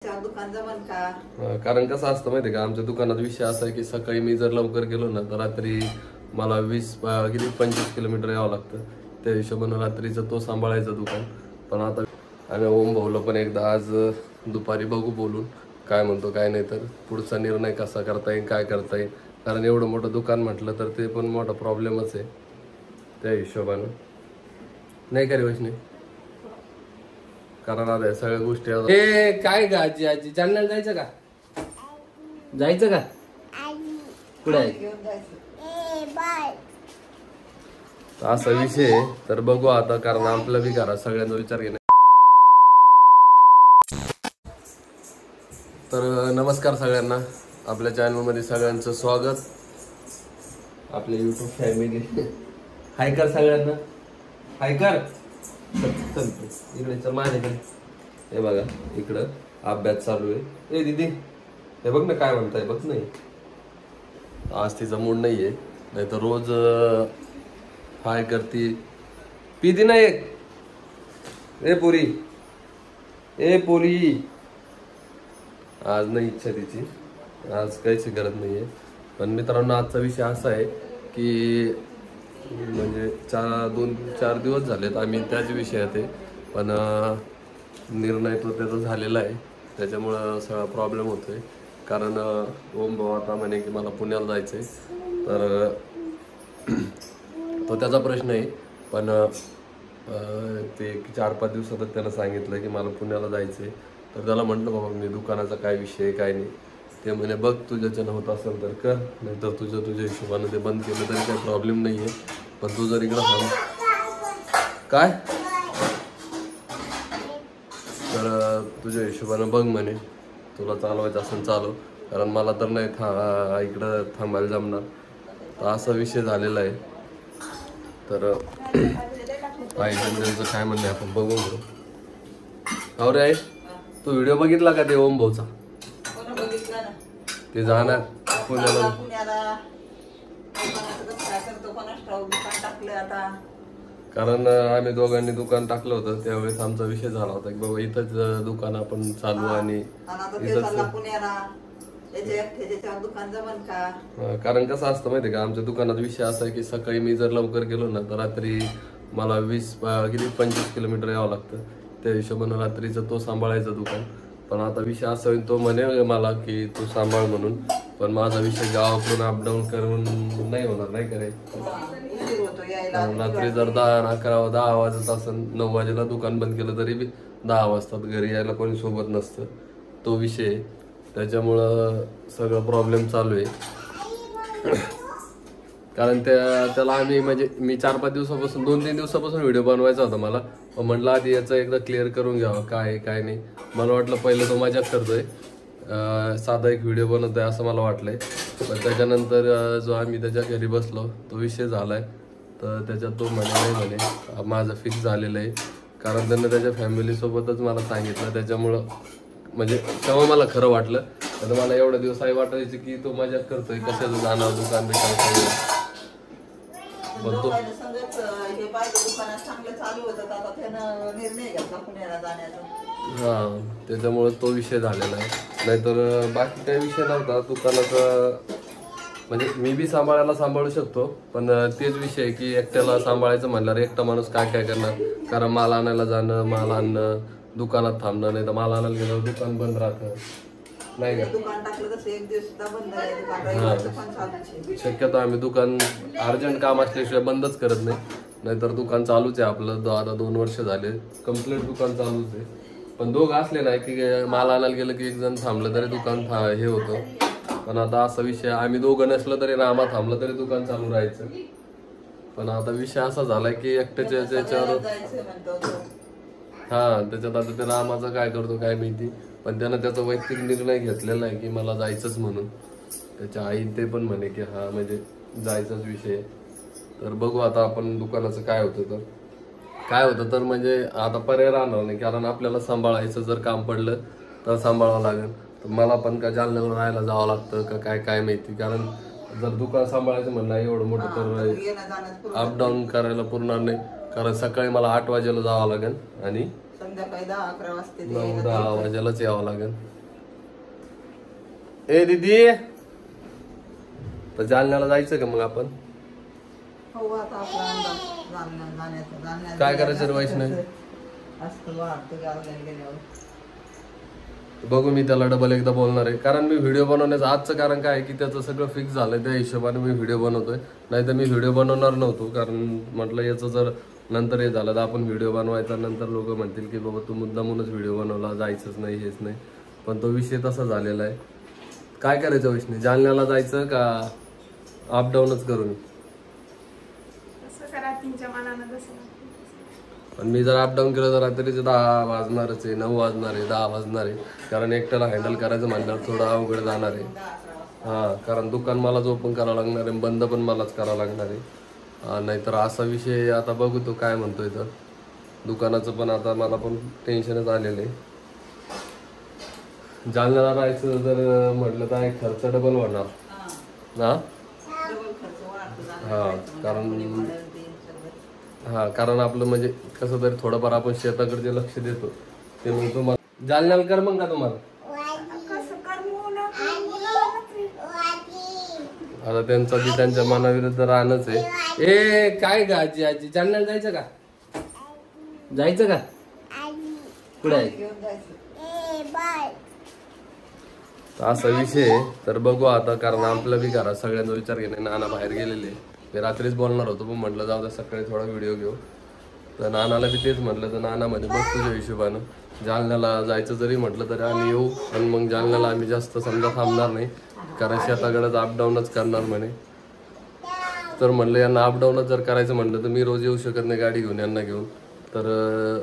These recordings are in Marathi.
दुकान जमन का? कारण कसं असतं माहिती का, आमच्या दुकानात विषय असा आहे की सकाळी मी जर लवकर गेलो ना तर रात्री मला 25 किलोमीटर यावं लागतं. त्या हिशोबानं रात्रीचं तो सांभाळायचं दुकान. पण आता आम्ही ओम भाऊला पण एकदा आज दुपारी बघू बोलून काय म्हणतो काय नाही, तर पुढचा निर्णय कसा करता येईल काय करता येईल. कारण एवढं मोठं दुकान म्हटलं तर ते पण मोठा प्रॉब्लेमच आहे. त्या हिशोबानं नाही का रे वैष्णवी, कारण आता सगळ्या गोष्टी हे काय का आजी आजी जालन्याला जायचं का? जायचं का? कुठे आहे असा विषय आहे. तर बघू आता, कारण आपलं बी घरात सगळ्यांचा विचार घेणे. तर नमस्कार सगळ्यांना, आपल्या चॅनलमध्ये सगळ्यांचं स्वागत. आपल्या युट्यूब फॅमिली हाय कर सगळ्यांना, हाय कर. चल इकडे चल माझ्याकडे. हे बघा इकडं अभ्यास चालू आहे. ए दीदी हे बघ ना काय म्हणताय बघ. नाही आज तिचा मूड नाहीये, नाही तर रोज हाय करती. पिदी ना एक. ए पोरी, ए पोरी, आज नाही इच्छा तिची, आज काहीच गरज नाहीये. पण मित्रांनो आजचा विषय असा आहे की म्हणजे 2-4 दिवस झालेत आम्ही त्याच विषयात आहे. पण निर्णय तो त्याचा झालेला आहे, त्याच्यामुळं सगळा प्रॉब्लेम होतोय. कारण ओम भाऊ आता म्हणे की मला पुण्याला जायचं आहे, तर तो त्याचा प्रश्न आहे. पण ते 4-5 दिवसातच त्यानं सांगितलं की मला पुण्याला जायचं आहे. तर त्याला म्हटलं बाबा मी दुकानाचा काय विषय काय नाही. ते म्हणे बघ तुझ्याच्यानं होत असेल तर कर, नाही तर तुझ्या हिशोबानं ते बंद केलं तरी काही प्रॉब्लेम नाही आहे. पण तू जर इकडं सांग काय, तर तुझ्या हिशोबानं बघ म्हणे, तुला चालवायचं असेल चालव, कारण मला तर नाही इकडं थांबायला जमणार. तर असा विषय झालेला आहे. तर त्यांचं काय म्हणणं आहे आपण बघून घेऊ. हो रे, तू व्हिडिओ बघितला का ते ओम भाऊचा? ते जाणार पुण्याला. कारण आम्ही दोघांनी दुकान टाकलं होतं त्यावेळेस आमचा विषय झाला होता की बाबा इथंच दुकान आपण चालू आणि कारण कसं असतं माहिती का, आमच्या दुकानात विषय असा आहे की सकाळी मी जर लवकर गेलो ना तर रात्री मला 25 किलोमीटर यावं लागतं. त्या हिशोबानं रात्रीचं तो सांभाळायचं दुकान. पण आता विषय असा होईल, तो म्हणे मला की तू सांभाळ म्हणून, पण माझा विषय गावाकडून अपडाऊन करून नाही होणार, नाही करायचं. रात्री जर 10 वाजत असेल, 9 वाजेला दुकान बंद केलं तरी बी 10 वाजतात घरी यायला, कोणी सोबत नसतं. तो विषय, त्याच्यामुळं सगळं प्रॉब्लेम चालू आहे. कारण त्याला आम्ही म्हणजे मी 4-5 दिवसापासून 2-3 दिवसापासून व्हिडिओ बनवायचा होता मला. पण म्हटलं आधी याचं एकदा क्लिअर करून घ्यावं काय काय नाही. मला वाटलं पहिलं तो मजाक करतोय, साधा एक व्हिडिओ बनवतोय असं मला वाटलंय. पण त्याच्यानंतर जो आम्ही त्याच्या घरी बसलो तो विषय झालाय. तर त्याच्यात तो म्हणे माझं फिक्स झालेलं आहे. कारण त्यानं त्याच्या फॅमिलीसोबतच मला सांगितलं, त्याच्यामुळं म्हणजे तेव्हा मला खरं वाटलं. तर मला एवढ्या दिवस आई वाटायचं की तो मजाक करतोय, कशाचं जाणार दुकान बिकान. हा त्याच्यामुळे तो विषय झालेला आहे. नाहीतर बाकी काही विषय नव्हता दुकानाचा. म्हणजे मी बी सांभाळू शकतो, पण तेच विषय आहे की एकट्याला सांभाळायचं म्हणल्यावर एकटा माणूस काय काय करणार. कारण माल आणायला जाणं, माल आणणं, दुकानात थांबणं, नाही तर माल आणायला गेल्यावर दुकान बंद राहतं, नाही का. शक्यतो आम्ही दुकान अर्जंट काम असल्याशिवाय बंदच करत नाही. नाहीतर दुकान चालूच आहे आपलं. आता 2 वर्ष झाले कम्प्लीट दुकान चालूच आहे. पण दोघं असले नाही की माल आणायला गेलं की एक जण थांबलं तरी दुकान हे होतं. पण आता असा विषय, आम्ही दोघं नसलं तरी रामा थांबलं तरी दुकान चालू राहायचं. पण आता विषय असा झालाय की एकट्याच्या याच्यावर त्याच्यात आता ते रामाचं काय करतो काय माहिती. पण त्यानं त्याचा वैयक्तिक निर्णय घेतलेला आहे की मला जायचंच म्हणून. त्याच्या आई ते पण म्हणे की हा म्हणजे जायचाच विषय. तर बघू आता आपण दुकानाचं काय होतं तर म्हणजे आता पर्याय राहणार नाही. कारण आपल्याला सांभाळायचं जर काम पडलं तर सांभाळावं लागेल. तर मला पण का जालन्याला राहायला जावं लागतं का काय माहिती. कारण जर दुकान सांभाळायचं म्हणलं एवढं मोठं तर अपडाऊन करायला पुरणार नाही. कारण सकाळी मला 8 वाजेला जावं लागेल आणि संध्याकाळी 10-11 वाजते ते 9-10 वाजायलाच यावं लागेल. ए दीदी, तर जालन्याला जायचं का मग आपण? हो आता आपला अंदाज जाण्याचा काय करायचं रे वैष्णवी? असतं वाटतं जालन्याला गेल्यावर. बघू, मी त्याला डबल एकदा बोलणार आहे. कारण मी व्हिडिओ बनवण्याचं आजचं कारण काय आहे की त्याचं सगळं फिक्स झालंय, त्या हिशोबाने मी व्हिडिओ बनवतोय. नाही तर मी व्हिडिओ बनवणार नव्हतो. कारण म्हटलं याचं जर नंतर हे झालं तर आपण व्हिडिओ बनवायचा, नंतर लोक म्हणतील की बाबा तू मुद्दामूनच व्हिडिओ बनवला, जायचंच नाही, हेच नाही. पण तो विषय तसा झालेला आहे. काय करायचं वैष्णवी, जालन्याला जायचं का अपडाऊनच करून? पण मी जर अपडाऊन केलं तर रात्रीचे 10 वाजणारच आहे, 9 वाजणार आहे, 10 वाजणार आहे. कारण एकट्याला हँडल करायचं म्हणल्यावर थोडं अवघड जाणार आहे. हां, कारण दुकान मलाच ओपन करावं लागणार आहे, बंद पण मलाच करावं लागणार आहे. नाहीतर असा विषय आता बघू तो काय म्हणतोय. तर दुकानाचं पण आता मला पण टेन्शनच आलेलं आहे. जालन्याला राहायचं जर म्हटलं तर खर्च डबल होणार. हां हां, कारण आपलं म्हणजे कसं तरी थोडंफार आपण शेताकडे लक्ष देतो ते मग तुम्हाला जालन्याला कर मग का तुम्हाला. आता त्यांचा बी त्यांच्या मनाविरुद्ध राहणंच आहे. ए काय का आजी, आजी जालन्याला जायचं का? जायचं का? कुठे आहे? असा विषय आहे. तर बघू आता, कारण आपल्या बी घरात सगळ्यांचा विचार घेणे. नाना बाहेर गेलेले, मी रात्रीच बोलणार होतो पण म्हटलं जाऊ दे सकाळी थोडा व्हिडिओ घेऊ. तर नानाला बी तेच म्हटलं, तर नाना मध्ये बघ तुझ्या हिशोबानं जालन्याला जायचं जरी म्हटलं तरी आम्ही येऊ. पण मग जालन्याला आम्ही जास्त समजा थांबणार नाही, कारण शेताकडे अपडाऊनच करणार म्हणे. तर म्हणलं यांना अपडाऊनच जर करायचं म्हटलं तर मी रोज येऊ शकत नाही गाडी घेऊन यांना घेऊन. तर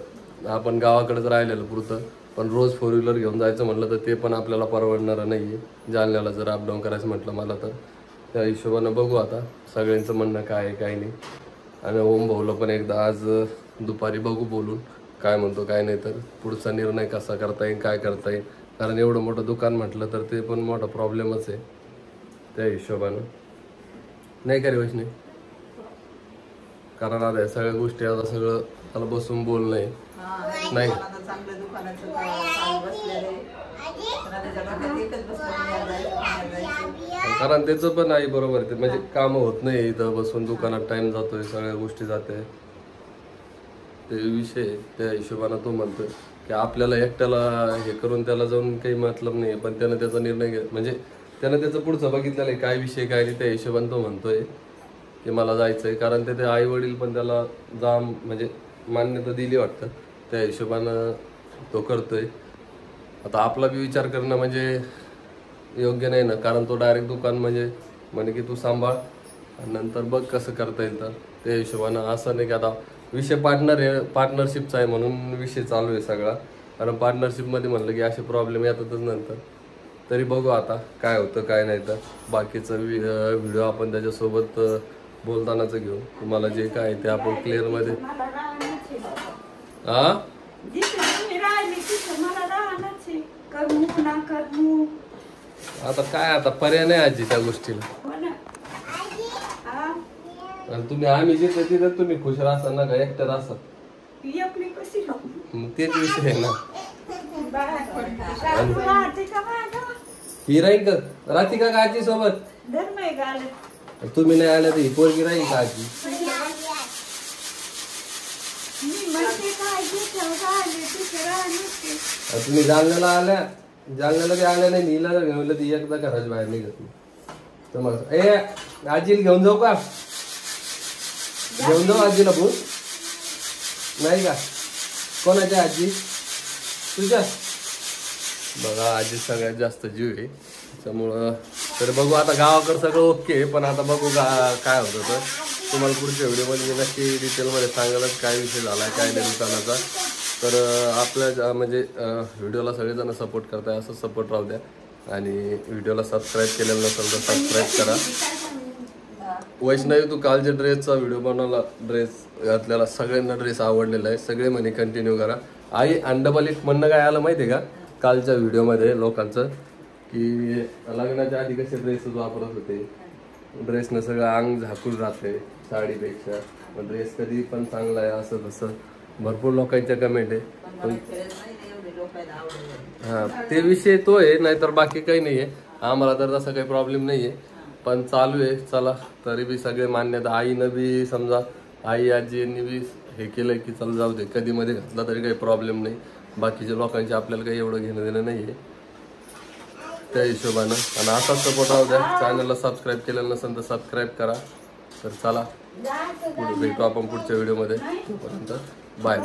आपण गावाकडेच राहिलेलं पुरतं. पण रोज 4 व्हीलर घेऊन जायचं म्हटलं तर ते पण आपल्याला परवडणार नाही आहे जालन्याला जर अपडाऊन करायचं म्हटलं मला. तर त्या हिशोबानं बघू आता सगळ्यांचं म्हणणं काय आहे काय नाही. आणि ओम भाऊला पण एकदा आज दुपारी बघू बोलून काय म्हणतो काय नाही, तर पुढचा निर्णय कसा करता येईल, काय करता येईल. कारण एवढं मोठं दुकान म्हटलं तर ते पण मोठा प्रॉब्लेमच आहे त्या हिशोबानं, नाही का रे वैष्णवी? कारण आता या सगळ्या गोष्टी आता सगळं त्याला बसून बोलणं आहे. नाही कारण त्याचं पण आहे बरोबर, ते म्हणजे काम होत नाही इथं बसून, दुकानात टाइम जातोय, सगळ्या गोष्टी जाते ते विषय. त्या हिशोबानं तो म्हणतोय की आपल्याला एकट्याला हे करून त्याला जाऊन काही मतलब नाही. पण त्यानं त्याचा निर्णय म्हणजे त्यानं त्याचं पुढचं बघितलेलं आहे काय विषय काय नाही. त्या हिशोबानं तो म्हणतोय की मला जायचंय. कारण ते आई वडील पण त्याला म्हणजे मान्यता दिली वाटतं, त्या हिशोबानं तो करतोय. आता आपला बी विचार करणं म्हणजे योग्य नाही ना, कारण तो डायरेक्ट दुकान म्हणे की तू सांभाळ आणि नंतर बघ कसं करता येईल. तर त्या हिशोबानं असं नाही की आता विषय पार्टनरशिपचा आहे म्हणून विषय चालू आहे सगळा. कारण पार्टनरशिपमध्ये म्हणलं की असे प्रॉब्लेम येतातच नंतर. तरी बघू आता काय होतं काय नाही. तर बाकीचं व्हिडिओ आपण त्याच्यासोबत बोलतानाच घेऊ. तुम्हाला जे काय ते आपण क्लिअरमध्ये आता काय आता पर्याय नाही आजी त्या गोष्टीला. तुम्ही आम्ही जिथे तिथे तुम्ही खुश राहता ना का एकट्यात असा, तेच विषय आहे ना. ही राहील का राहते का आजी सोबत? तुम्ही नाही आल्या तर ही पोरगी राहील का आजी? तुम्ही जालन्याला बी आल्या नाही, नीला जर घेऊन ती एकदा घराच्या बाहेर निघत नाही. तर मग आजीला घेऊन जाऊ का? घेऊन जाऊ आजीला बोल नाही का? कोणाच्या आजी? तुझ्या? बघा आजी सगळ्यात जास्त जीव आहे त्यामुळं. तर बघू आता गावाकडं सगळं ओके. पण आता बघू काय होतं. तर तुम्हाला पुढच्या व्हिडिओमध्ये मी नक्की डिटेलमध्ये सांगायलाच काय विषय झाला काय नाही दुकानाचा. तर आपल्या म्हणजे व्हिडिओला सगळेजण सपोर्ट करताय, असं सपोर्ट राहू द्या. आणि व्हिडिओला सबस्क्राईब केलेलं नसेल तर सबस्क्राईब करा. वैष्णवी तू काल जे ड्रेसचा व्हिडिओ बनवला, ड्रेस घातलेला, सगळ्यांना ड्रेस आवडलेला आहे. सगळे म्हणे कंटिन्यू करा. आई अंडबल एक म्हणणं काय आलं माहिती आहे का कालच्या व्हिडिओमध्ये लोकांचं, की लग्नाच्या आधी कसे ड्रेसच वापरत होते, ड्रेसनं सगळं अंग झाकून राहते साडीपेक्षा, ड्रेस कधी पण चांगला आहे असं तसं. भरपूर लोकांच्या कमेंट आहे. पण मला खेळत नाही एवढे लोकांना आवडत. हा ते विषय तो आहे, नाहीतर बाकी काही नाहीये. आम्हाला तर तसा काही प्रॉब्लेम नाहीये, पण चालू आहे. चला तरी बी सगळे मान्यता. आईनं बी समजा आई आजींनी बी हे केलंय की चल जाऊ दे, कधी मध्ये घातला तरी काही प्रॉब्लेम नाही. बाकीच्या लोकांचे आपल्याला काही एवढं घेणं देणं नाहीये त्या हिशोबानं. आणि असाच सपोर्ट राहू द्या. चॅनलला सबस्क्राईब केलेलं नसेल तर सबस्क्राईब करा. तर चला पुढे भेटू आपण पुढच्या व्हिडिओमध्ये. तोपर्यंत बाय.